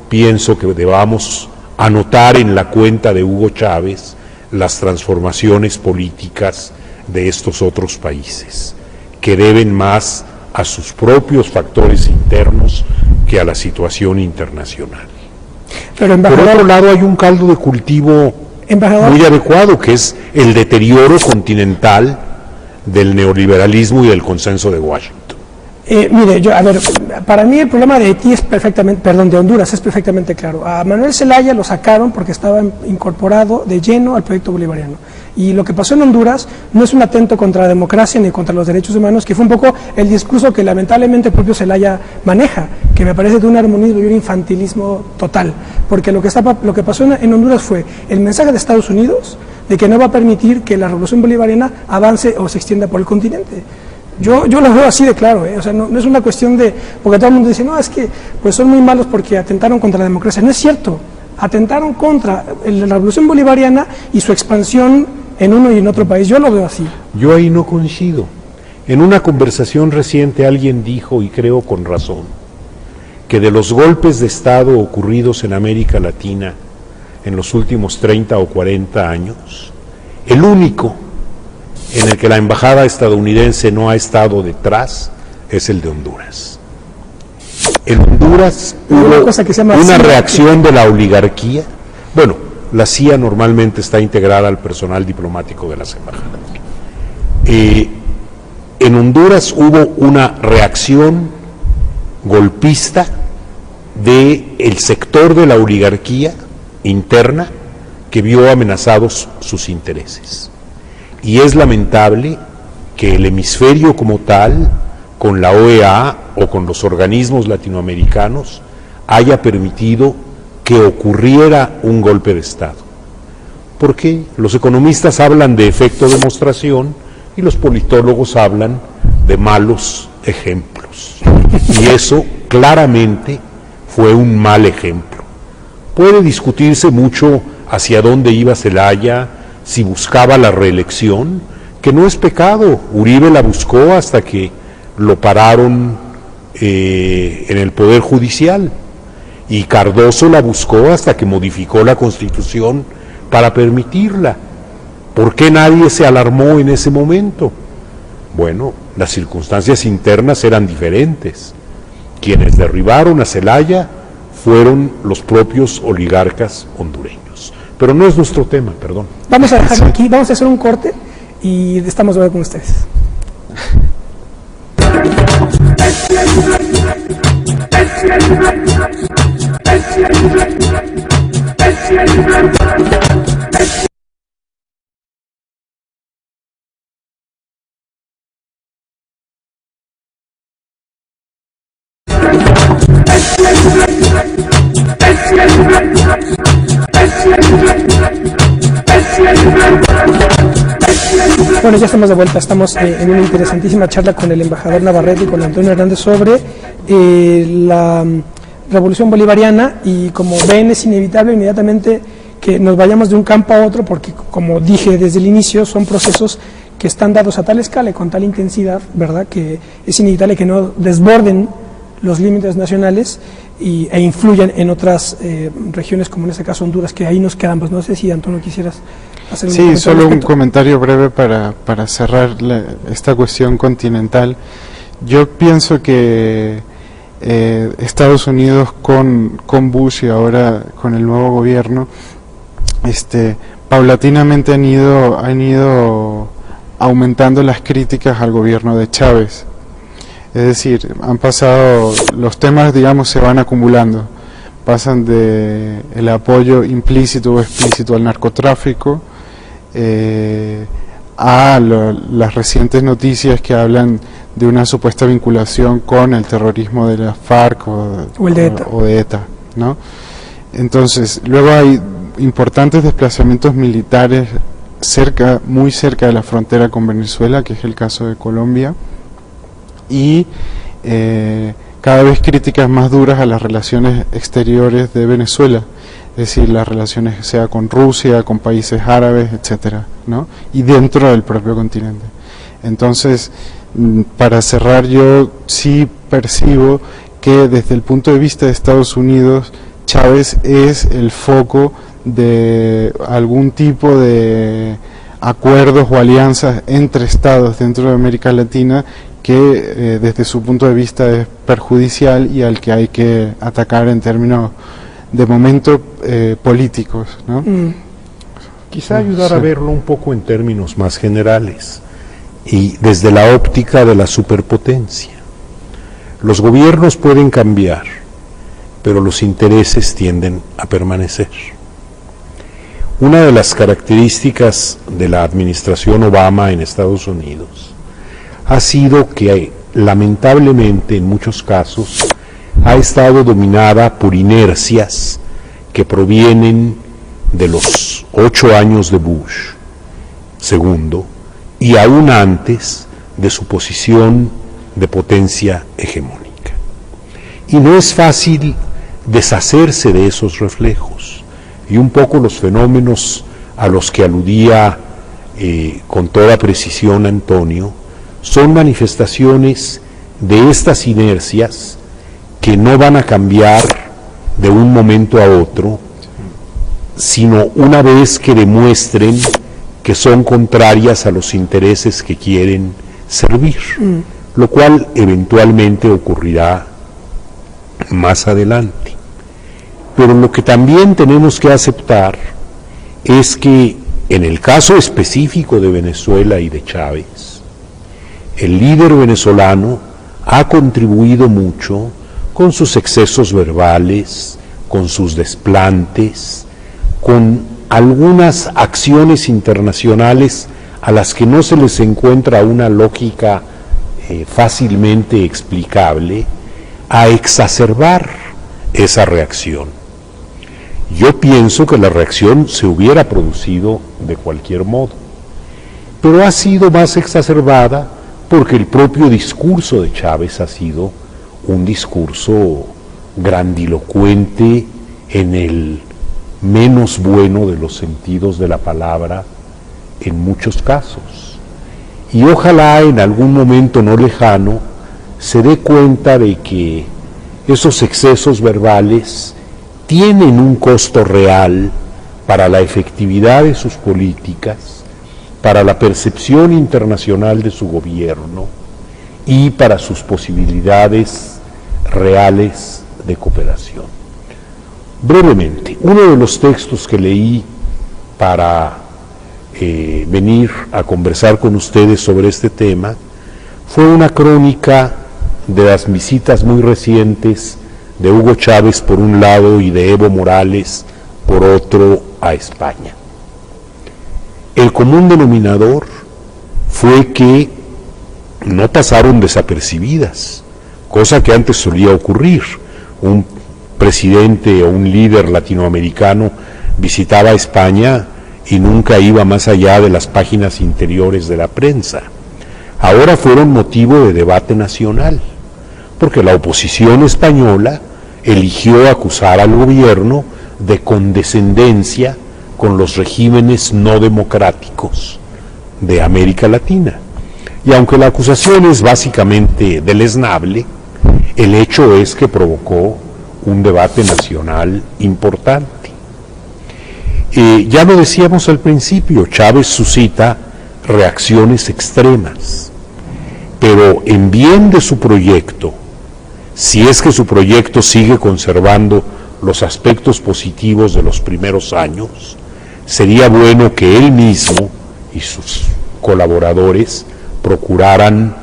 pienso que debamos anotar en la cuenta de Hugo Chávez las transformaciones políticas de estos otros países, que deben más a sus propios factores internos que a la situación internacional. Pero, por otro lado, hay un caldo de cultivo muy adecuado, que es el deterioro continental del neoliberalismo y del consenso de Washington. Mire, para mí el problema de Haití es de Honduras es perfectamente claro. A Manuel Zelaya lo sacaron porque estaba incorporado de lleno al proyecto bolivariano. Y lo que pasó en Honduras no es un atento contra la democracia ni contra los derechos humanos, que fue un poco el discurso que lamentablemente el propio Zelaya maneja, que me parece de un armonismo y un infantilismo total. Porque lo que pasó en Honduras fue el mensaje de Estados Unidos de que no va a permitir que la revolución bolivariana avance o se extienda por el continente. Yo lo veo así de claro, o sea, no es una cuestión de, porque todo el mundo dice, no, es que pues son muy malos porque atentaron contra la democracia. No es cierto, atentaron contra la revolución bolivariana y su expansión en uno y en otro país. Yo lo veo así. Yo ahí no coincido. En una conversación reciente alguien dijo, y creo con razón, que de los golpes de Estado ocurridos en América Latina en los últimos 30 o 40 años, el único en el que la embajada estadounidense no ha estado detrás es el de Honduras. En Honduras hubo una reacción de la oligarquía. Bueno, la CIA normalmente está integrada al personal diplomático de las embajadas. En Honduras hubo una reacción golpista del sector de la oligarquía interna que vio amenazados sus intereses. Y es lamentable que el hemisferio como tal, con la OEA o con los organismos latinoamericanos, haya permitido que ocurriera un golpe de Estado. Porque los economistas hablan de efecto demostración y los politólogos hablan de malos ejemplos. Y eso claramente fue un mal ejemplo. Puede discutirse mucho hacia dónde iba Zelaya, si buscaba la reelección, que no es pecado. Uribe la buscó hasta que lo pararon en el Poder Judicial, y Cardoso la buscó hasta que modificó la Constitución para permitirla. ¿Por qué nadie se alarmó en ese momento? Bueno, las circunstancias internas eran diferentes. Quienes derribaron a Zelaya fueron los propios oligarcas hondureños. Pero no es nuestro tema, perdón. Vamos a dejarlo aquí, vamos a hacer un corte y estamos de vuelta con ustedes. Bueno, ya estamos de vuelta, estamos en una interesantísima charla con el embajador Navarrete y con Antonio Hernández sobre la revolución bolivariana, y como ven es inevitable inmediatamente que nos vayamos de un campo a otro porque, como dije desde el inicio, son procesos que están dados a tal escala y con tal intensidad, ¿verdad?, que es inevitable que no desborden los límites nacionales e influyan en otras regiones, como en este caso Honduras, que ahí nos quedamos. No sé si, Antonio, quisieras hacer un Sí, comentario solo un respecto. comentario breve para cerrar esta cuestión continental. Yo pienso que Estados Unidos con Bush y ahora con el nuevo gobierno, paulatinamente han ido aumentando las críticas al gobierno de Chávez. Es decir, han pasado, los temas, digamos, se van acumulando. Pasan de el apoyo implícito o explícito al narcotráfico a las recientes noticias que hablan de una supuesta vinculación con el terrorismo de la FARC o el de ETA, ¿no? Entonces, luego hay importantes desplazamientos militares muy cerca de la frontera con Venezuela, que es el caso de Colombia, y cada vez críticas más duras a las relaciones exteriores de Venezuela, es decir, las relaciones sea con Rusia, con países árabes, etcétera, ¿no? Y dentro del propio continente. Entonces, para cerrar, yo sí percibo que desde el punto de vista de Estados Unidos, Chávez es el foco de algún tipo de acuerdos o alianzas entre estados dentro de América Latina que desde su punto de vista es perjudicial y al que hay que atacar en términos de momento políticos, ¿no? Quizá ayudar a verlo un poco en términos más generales y desde la óptica de la superpotencia. Los gobiernos pueden cambiar, pero los intereses tienden a permanecer. Una de las características de la administración Obama en Estados Unidos ha sido que lamentablemente en muchos casos ha estado dominada por inercias que provienen de los 8 años de Bush segundo y aún antes de su posición de potencia hegemónica. Y no es fácil deshacerse de esos reflejos, y un poco los fenómenos a los que aludía con toda precisión Antonio son manifestaciones de estas inercias que no van a cambiar de un momento a otro, sino una vez que demuestren que son contrarias a los intereses que quieren servir, lo cual eventualmente ocurrirá más adelante. Pero lo que también tenemos que aceptar es que en el caso específico de Venezuela y de Chávez, el líder venezolano ha contribuido mucho con sus excesos verbales, con sus desplantes, con algunas acciones internacionales a las que no se les encuentra una lógica fácilmente explicable, a exacerbar esa reacción. Yo pienso que la reacción se hubiera producido de cualquier modo, pero ha sido más exacerbada porque el propio discurso de Chávez ha sido un discurso grandilocuente en el menos bueno de los sentidos de la palabra en muchos casos. Y ojalá en algún momento no lejano se dé cuenta de que esos excesos verbales tienen un costo real para la efectividad de sus políticas, para la percepción internacional de su gobierno y para sus posibilidades reales de cooperación. Brevemente, uno de los textos que leí para venir a conversar con ustedes sobre este tema fue una crónica de las visitas muy recientes de Hugo Chávez por un lado y de Evo Morales por otro a España. El común denominador fue que no pasaron desapercibidas, cosa que antes solía ocurrir. Un presidente o un líder latinoamericano visitaba España y nunca iba más allá de las páginas interiores de la prensa. Ahora fueron motivo de debate nacional, porque la oposición española eligió acusar al gobierno de condescendencia con los regímenes no democráticos de América Latina. Y aunque la acusación es básicamente deleznable, el hecho es que provocó un debate nacional importante. Ya lo decíamos al principio, Chávez suscita reacciones extremas, pero en bien de su proyecto, si es que su proyecto sigue conservando los aspectos positivos de los primeros años, sería bueno que él mismo y sus colaboradores procuraran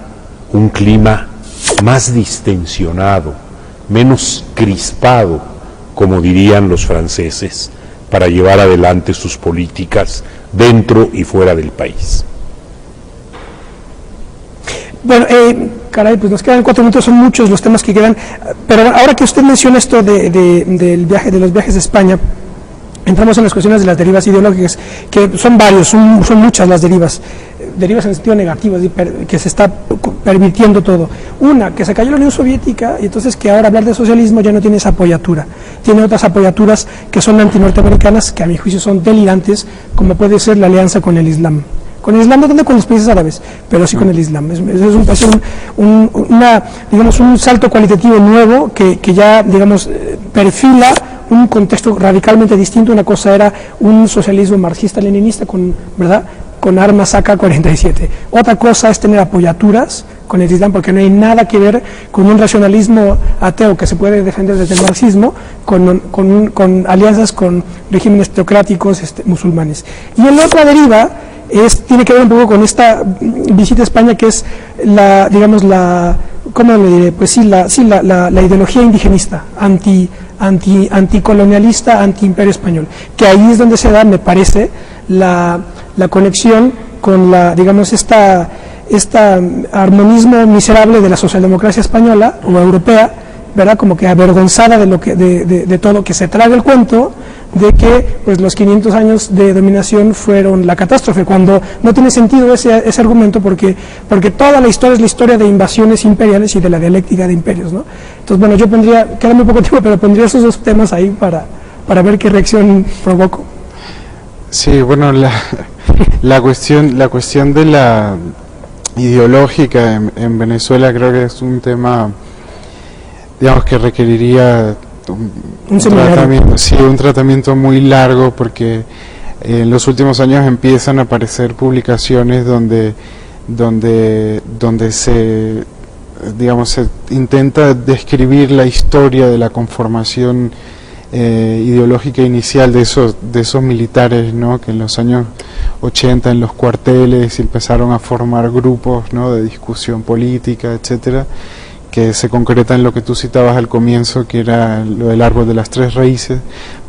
un clima más distensionado, menos crispado, como dirían los franceses, para llevar adelante sus políticas dentro y fuera del país. Bueno, caray, pues nos quedan 4 minutos, son muchos los temas que quedan, pero ahora que usted menciona esto del viaje, de los viajes de España, entramos en las cuestiones de las derivas ideológicas, que son varios, son muchas las derivas en el sentido negativo, que se está permitiendo todo. Una, que se cayó la Unión Soviética, y entonces que ahora hablar de socialismo ya no tiene esa apoyatura, tiene otras apoyaturas que son antinorteamericanas, que a mi juicio son delirantes, como puede ser la alianza con el Islam. Con el Islam no tanto con los países árabes, pero sí con el Islam. Es un salto cualitativo nuevo que ya, digamos, perfila un contexto radicalmente distinto. Una cosa era un socialismo marxista-leninista ¿verdad?, con armas AK-47. Otra cosa es tener apoyaturas con el Islam, porque no hay nada que ver con un racionalismo ateo que se puede defender desde el marxismo, con alianzas con regímenes teocráticos musulmanes. Y la otra deriva tiene que ver un poco con esta visita a España, que es la ideología indigenista, anticolonialista, antiimperio español, que ahí es donde se da, me parece, la conexión con esta armonismo miserable de la socialdemocracia española o europea, ¿verdad?, como que avergonzada de todo, que se traga el cuento de que pues los 500 años de dominación fueron la catástrofe, cuando no tiene sentido ese argumento, porque toda la historia es la historia de invasiones imperiales y de la dialéctica de imperios, ¿no? Entonces, bueno, yo queda muy poco tiempo, pero pondría esos dos temas ahí para ver qué reacción provoco. Sí, bueno, la cuestión de la ideológica en Venezuela creo que es un tema, digamos, que requeriría un tratamiento muy largo, porque en los últimos años empiezan a aparecer publicaciones donde se intenta describir la historia de la conformación ideológica inicial de esos militares, ¿no?, que en los años 80 en los cuarteles empezaron a formar grupos, ¿no?, de discusión política, etcétera, que se concreta en lo que tú citabas al comienzo, que era lo del árbol de las 3 raíces.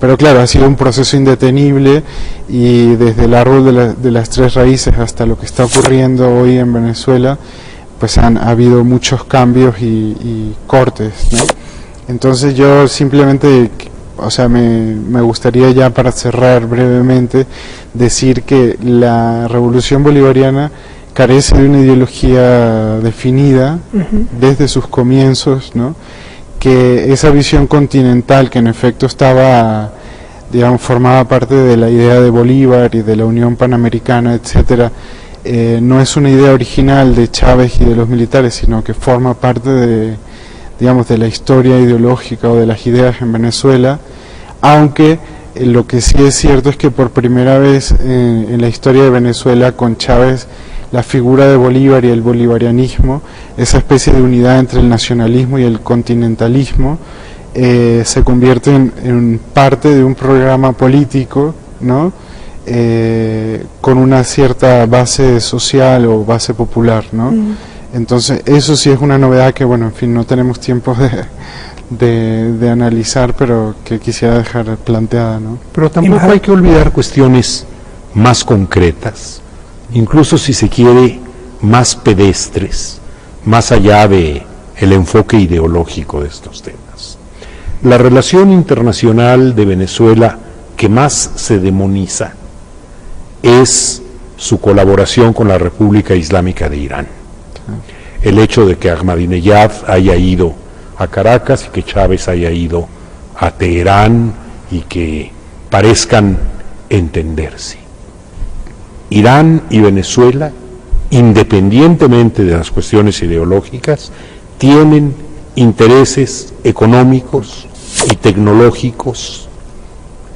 Pero claro, ha sido un proceso indetenible, y desde el árbol de las 3 raíces hasta lo que está ocurriendo hoy en Venezuela, pues ha habido muchos cambios y cortes, ¿no? Entonces yo simplemente, me gustaría, ya para cerrar brevemente, decir que la revolución bolivariana carece de una ideología definida desde sus comienzos, ¿no?, que esa visión continental, que en efecto formaba parte de la idea de Bolívar y de la Unión Panamericana, etcétera, no es una idea original de Chávez y de los militares, sino que forma parte de la historia ideológica o de las ideas en Venezuela, aunque lo que sí es cierto es que por primera vez en la historia de Venezuela, con Chávez, la figura de Bolívar y el bolivarianismo, esa especie de unidad entre el nacionalismo y el continentalismo, se convierte en parte de un programa político, ¿no?, con una cierta base social o base popular, ¿no? Entonces eso sí es una novedad que, bueno, en fin, no tenemos tiempo de analizar, pero que quisiera dejar planteada, ¿no? Pero tampoco hay que olvidar cuestiones más concretas, incluso si se quiere más pedestres, más allá de el enfoque ideológico de estos temas. La relación internacional de Venezuela que más se demoniza es su colaboración con la República Islámica de Irán. El hecho de que Ahmadinejad haya ido a Caracas y que Chávez haya ido a Teherán y que parezcan entenderse. Irán y Venezuela, independientemente de las cuestiones ideológicas, tienen intereses económicos y tecnológicos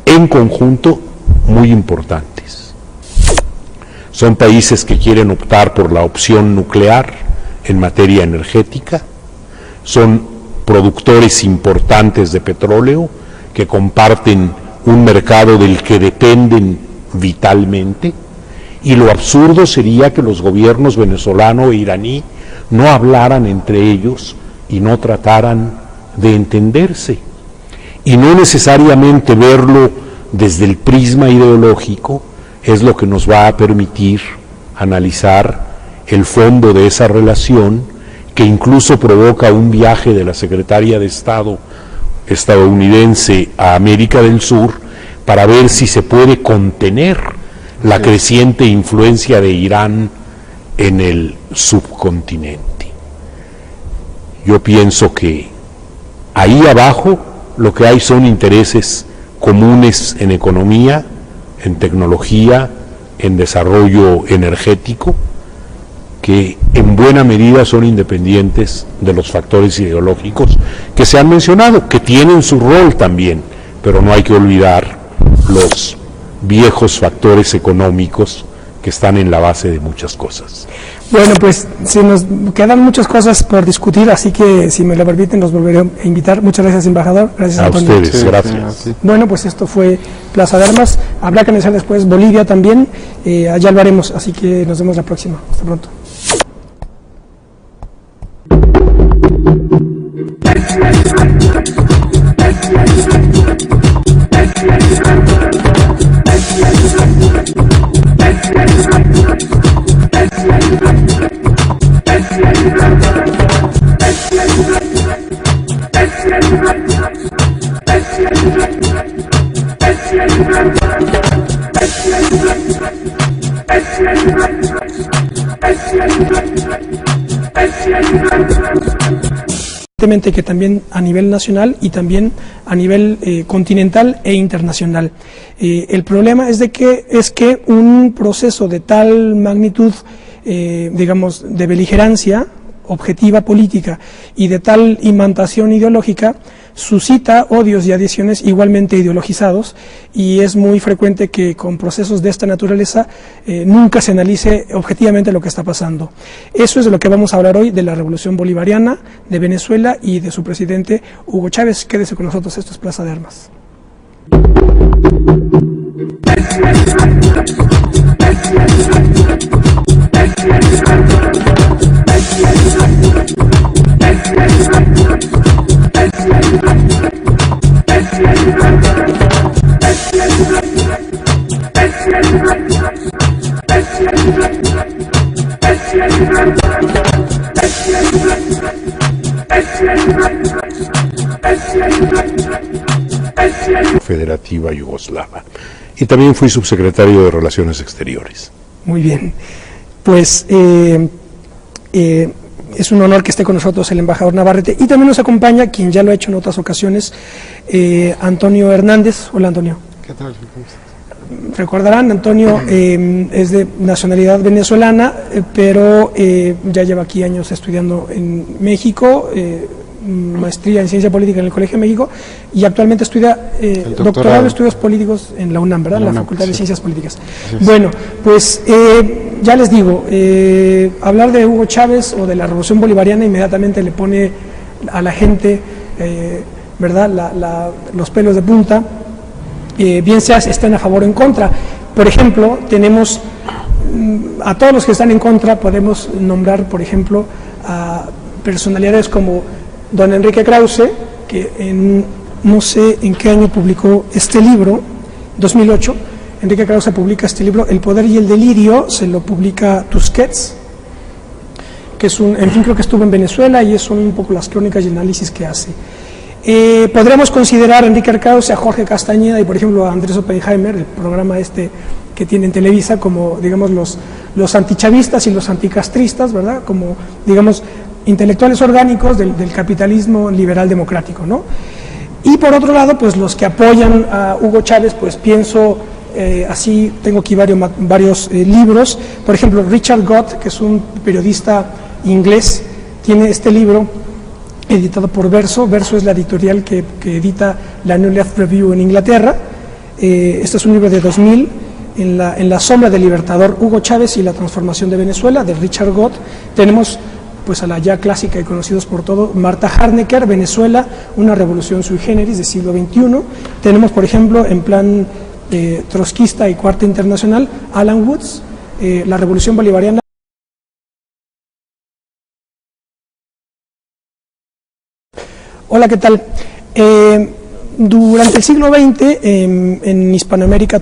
en conjunto muy importantes. Son países que quieren optar por la opción nuclear en materia energética, son productores importantes de petróleo que comparten un mercado del que dependen vitalmente, y lo absurdo sería que los gobiernos venezolano e iraní no hablaran entre ellos y no trataran de entenderse, y no necesariamente verlo desde el prisma ideológico es lo que nos va a permitir analizar el fondo de esa relación, que incluso provoca un viaje de la secretaria de Estado estadounidense a América del Sur para ver si se puede contener la creciente influencia de Irán en el subcontinente. Yo pienso que ahí abajo lo que hay son intereses comunes en economía, en tecnología, en desarrollo energético, que en buena medida son independientes de los factores ideológicos que se han mencionado, que tienen su rol también, pero no hay que olvidar los viejos factores económicos que están en la base de muchas cosas. Bueno, pues se nos quedan muchas cosas por discutir, así que si me lo permiten los volveré a invitar. Muchas gracias, embajador. Gracias a Antonio. ustedes, gracias. Bueno, pues esto fue Plaza de Armas. Habrá que analizar después Bolivia también, allá lo haremos, así que nos vemos la próxima. Hasta pronto. Que también a nivel nacional y también a nivel continental e internacional. El problema es que un proceso de tal magnitud, digamos, de beligerancia objetiva política y de tal imantación ideológica suscita odios y adiciones igualmente ideologizados, y es muy frecuente que con procesos de esta naturaleza nunca se analice objetivamente lo que está pasando. Eso es de lo que vamos a hablar hoy, de la Revolución Bolivariana, de Venezuela y de su presidente Hugo Chávez. Quédese con nosotros, esto es Plaza de Armas. Federativa Yugoslava, y también fui subsecretario de Relaciones Exteriores. Muy bien, pues es un honor que esté con nosotros el embajador Navarrete, y también nos acompaña, quien ya lo ha hecho en otras ocasiones, Antonio Hernández. Hola, Antonio. ¿Qué tal? Recordarán, Antonio es de nacionalidad venezolana, pero ya lleva aquí años estudiando en México, maestría en Ciencia Política en el Colegio de México, y actualmente estudia doctorado en Estudios Políticos en la UNAM, ¿verdad? En la Facultad de Ciencias Políticas. Bueno, pues ya les digo, hablar de Hugo Chávez o de la Revolución Bolivariana inmediatamente le pone a la gente, ¿verdad?, los pelos de punta, bien sea si están a favor o en contra. Por ejemplo, tenemos a todos los que están en contra, podemos nombrar, por ejemplo, a personalidades como don Enrique Krause, que no sé en qué año publicó este libro, 2008, Enrique Krause publica este libro, El poder y el delirio, se lo publica Tusquets, que es en fin, creo que estuvo en Venezuela y son un poco las crónicas y análisis que hace. Podríamos considerar a Enrique Krause, a Jorge Castañeda y por ejemplo a Andrés Oppenheimer, el programa que tiene en Televisa, como digamos los antichavistas y los anticastristas, ¿verdad? Como digamos intelectuales orgánicos del capitalismo liberal democrático, ¿no? Y por otro lado, pues los que apoyan a Hugo Chávez, pues pienso así, tengo aquí varios libros, por ejemplo Richard Gott, que es un periodista inglés, tiene este libro editado por Verso. Verso es la editorial que edita la New Left Review en Inglaterra. Este es un libro de 2000, en la sombra del libertador Hugo Chávez y la transformación de Venezuela, de Richard Gott. Tenemos pues a la ya clásica y conocidos por todo, Marta Harnecker, Venezuela, una revolución sui generis del siglo XXI. Tenemos, por ejemplo, en plan trotskista y Cuarta Internacional, Alan Woods, la revolución bolivariana. Hola, ¿qué tal? Durante el siglo XX en Hispanoamérica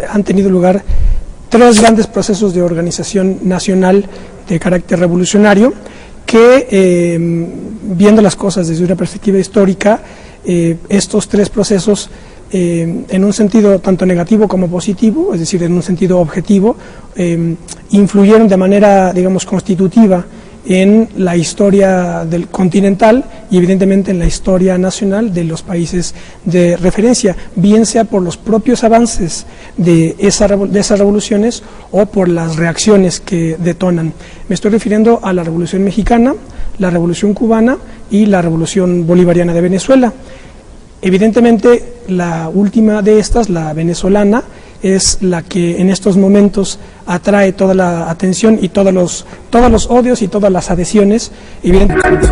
han tenido lugar tres grandes procesos de organización nacional de carácter revolucionario que, viendo las cosas desde una perspectiva histórica, estos tres procesos, en un sentido tanto negativo como positivo, es decir, en un sentido objetivo, influyeron de manera, digamos, constitutiva en la historia del continental y evidentemente en la historia nacional de los países de referencia, bien sea por los propios avances de esas revoluciones o por las reacciones que detonan. Me estoy refiriendo a la Revolución Mexicana, la Revolución Cubana y la Revolución Bolivariana de Venezuela. Evidentemente la última de estas, la venezolana, es la que en estos momentos atrae toda la atención y todos los odios y todas las adhesiones, evidentemente.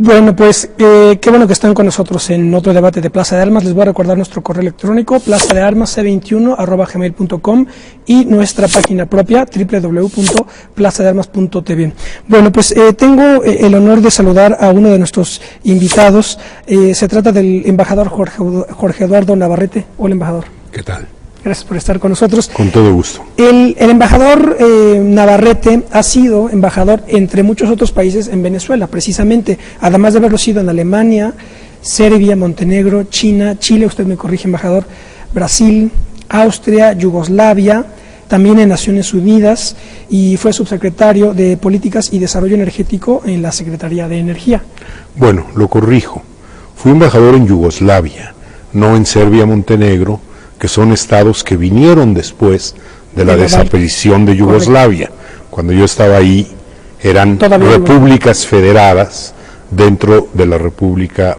Bueno, pues qué bueno que están con nosotros en otro debate de Plaza de Armas. Les voy a recordar nuestro correo electrónico, plazadearmas c21@gmail.com, y nuestra página propia, www.plazadearmas.tv. Bueno, pues tengo el honor de saludar a uno de nuestros invitados. Se trata del embajador Jorge Eduardo Navarrete. Hola, embajador. ¿Qué tal? Gracias por estar con nosotros. Con todo gusto. El embajador Navarrete ha sido embajador entre muchos otros países en Venezuela, precisamente, además de haberlo sido en Alemania, Serbia, Montenegro, China, Chile, usted me corrige, embajador, Brasil, Austria, Yugoslavia, también en Naciones Unidas, y fue subsecretario de Políticas y Desarrollo Energético en la Secretaría de Energía. Bueno, lo corrijo. Fui embajador en Yugoslavia, no en Serbia, Montenegro, que son estados que vinieron después de la desaparición de Yugoslavia. Correcto. Cuando yo estaba ahí eran repúblicas federadas dentro de la República